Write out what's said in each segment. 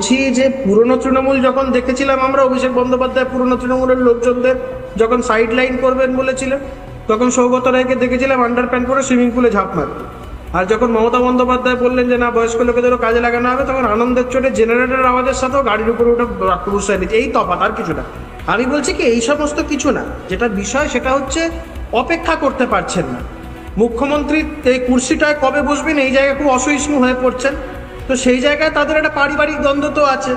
বলছি যে পুরনো তৃণমূল যখন দেখেছিলাম আমরা, অভিষেক বন্দ্যোপাধ্যায় পুরনো তৃণমূলের লোকজনদের যখন সাইড লাইন করবেন বলেছিলেন, তখন সৌগত রায়কে দেখেছিলাম আন্ডার প্যান্ট পরে সুইমিং পুলে ঝাঁপ মারতে। আর যখন মমতা বন্দ্যোপাধ্যায় বললেন যে না বয়স্ক লোকেদেরও কাজে লাগানো হবে, তখন আনন্দের চোটে জেনারেটরের আওয়াজের সাথেও গাড়ির উপরে উঠে রক্ত বসায় দিচ্ছে। এই তফাৎ, আর কিছু না। আমি বলছি কি এই সমস্ত কিছু না, যেটা বিষয় সেটা হচ্ছে অপেক্ষা করতে পারছেন না। মুখ্যমন্ত্রী এই কুর্সিটায় কবে বসবেন এই জায়গায় খুব অসহিষ্ণু হয়ে পড়ছেন। তো সেই জায়গায় তাদের একটা পারিবারিক দ্বন্দ্ব তো আছে।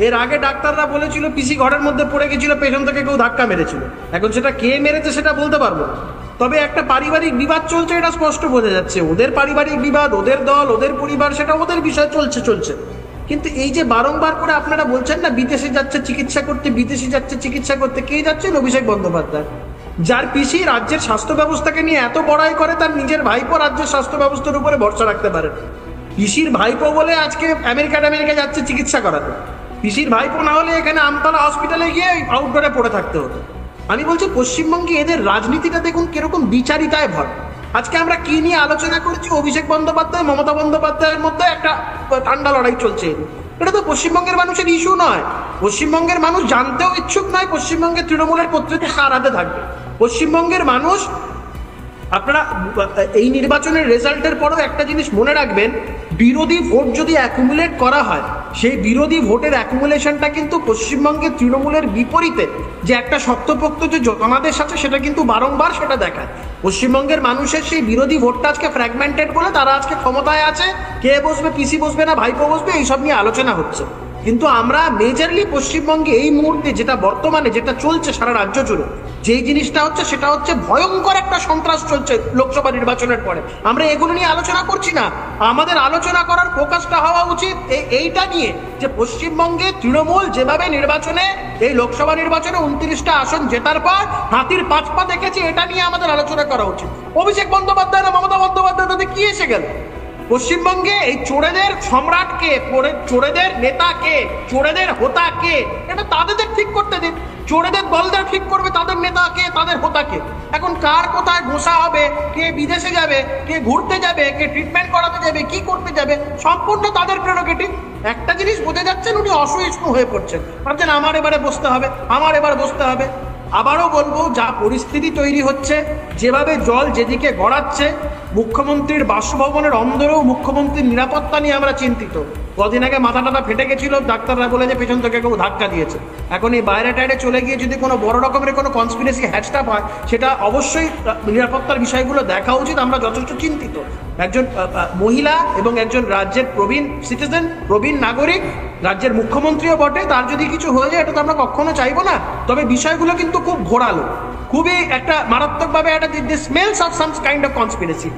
এর আগে ডাক্তাররা বলেছিল পিসি ঘরের মধ্যে পড়ে গেছিল, পেছন থেকে কেউ ধাক্কা মেরেছিল। এখন সেটা কে মেরেছে সেটা বলতে পারবো না, তবে একটা পারিবারিক বিবাদ চলছে, এটা স্পষ্ট বোঝা যাচ্ছে। ওদের পারিবারিক বিবাদ, ওদের দল, ওদের পরিবার, সেটা ওদের বিষয় চলছে। কিন্তু এই যে বারংবার করে আপনারা বলছেন না বিদেশে যাচ্ছে চিকিৎসা করতে, বিদেশে যাচ্ছে চিকিৎসা করতে, কে যাচ্ছেন? অভিষেক বন্দ্যোপাধ্যায়, যার পিসি রাজ্যের স্বাস্থ্য ব্যবস্থাকে নিয়ে এত বড়াই করে, তার নিজের ভাইপো রাজ্যের স্বাস্থ্য ব্যবস্থার উপরে ভরসা রাখতে পারেন। পিসির ভাইপো বলে আজকে আমেরিকা যাচ্ছে চিকিৎসা করাতে। পিসির ভাইপো না হলে এখানে আমতলা হসপিটালে গিয়ে আউটডোরে পড়ে থাকতে হতো। আমি বলছি পশ্চিমবঙ্গে এদের রাজনীতিটা দেখুন কিরকম বিচারিতায় ভর। আজকে আমরা কি নিয়ে আলোচনা করছি? অভিষেক বন্দ্যোপাধ্যায় মমতা বন্দ্যোপাধ্যায়ের মধ্যে একটা ঠান্ডা লড়াই চলছে। এটা তো পশ্চিমবঙ্গের মানুষের ইস্যু নয়। পশ্চিমবঙ্গের মানুষ জানতেও ইচ্ছুক নয় পশ্চিমবঙ্গের তৃণমূলের কর্তৃত্ব কার হাতে থাকবে। পশ্চিমবঙ্গের মানুষ, আপনারা এই নির্বাচনের রেজাল্টের পরও একটা জিনিস মনে রাখবেন, বিরোধী ভোট যদি অ্যাকুমুলেট করা হয়, সেই বিরোধী ভোটের অ্যাকুমুলেশনটা কিন্তু পশ্চিমবঙ্গের তৃণমূলের বিপরীতে যে একটা শক্তপোক্ত যে জনাদেশ আছে, সেটা কিন্তু বারংবার সেটা দেখায়। পশ্চিমবঙ্গের মানুষের সেই বিরোধী ভোটটা আজকে ফ্র্যাগমেন্টেড বলে তারা আজকে ক্ষমতায় আছে। কে বসবে, পিসি বসবে না ভাইপো বসবে, এইসব নিয়ে আলোচনা হচ্ছে। কিন্তু আমরা মেজরলি পশ্চিমবঙ্গে এই মুহূর্তে যেটা বর্তমানে যেটা চলছে সারা রাজ্য জুড়ে, যেই জিনিসটা হচ্ছে সেটা হচ্ছে ভয়ঙ্কর একটা সন্ত্রাস চলছে লোকসভা নির্বাচনের পরে। আমরা এগুলো নিয়ে আলোচনা করছি না, আমাদের আলোচনা করার ফোকাসটা হওয়া উচিত এইটা নিয়ে যে পশ্চিমবঙ্গে তৃণমূল যেভাবে নির্বাচনে, এই লোকসভা নির্বাচনে 29টা আসন জেতার পর হাতির 5 পা দেখেছে, এটা নিয়ে আমাদের আলোচনা করা উচিত। অভিষেক বন্দ্যোপাধ্যায় না মমতা বন্দ্যোপাধ্যায় তাদের কি এসে গেল? পশ্চিমবঙ্গে এই চোরেদের সম্রাট কে, চোরেদের নেতা কে, চোরেদের হোতা কে, এটা তাদের ঠিক করতে দিন। চোরেদের দলদের ঠিক করবে তাদের নেতা কে, তাদের হোতা কে। এখন কার কোথায় ঘোষা হবে, কে বিদেশে যাবে, কে ঘুরতে যাবে, কে ট্রিটমেন্ট করাতে যাবে, কি করতে যাবে, সম্পূর্ণ তাদের প্রেরোগেটিভ। একটা জিনিস বোঝা যাচ্ছেন, উনি অসহিষ্ণু হয়ে পড়ছেন, ভাবছেন আমার এবারে বসতে হবে, আমার এবার বসতে হবে। আবারও বলবো, যা পরিস্থিতি তৈরি হচ্ছে, যেভাবে জল যেদিকে গড়াচ্ছে, মুখ্যমন্ত্রীর বাসভবনের অন্দরেও মুখ্যমন্ত্রীর নিরাপত্তা নিয়ে আমরা চিন্তিত। কদিন আগে মাথা টাথা ফেটে গেছিল, ডাক্তাররা বলে যে পেছন থেকে কেউ ধাক্কা দিয়েছে। এখন এই বাইরে টাইরে চলে গিয়ে যদি কোনো বড় রকমের কোনো কনস্পিরেসি হ্যাচটাপ হয়, সেটা অবশ্যই নিরাপত্তার বিষয়গুলো দেখা উচিত। আমরা যথেষ্ট চিন্তিত। একজন মহিলা এবং একজন রাজ্যের প্রবীণ সিটিজেন, প্রবীণ নাগরিক, রাজ্যের মুখ্যমন্ত্রীও বটে, তার যদি কিছু হয়ে যায় এটা তো আমরা কখনো চাইবো না। তবে বিষয়গুলো কিন্তু খুব ঘোরালো, খুবই একটা মারাত্মকভাবে একটা smells of some kind of conspiracy.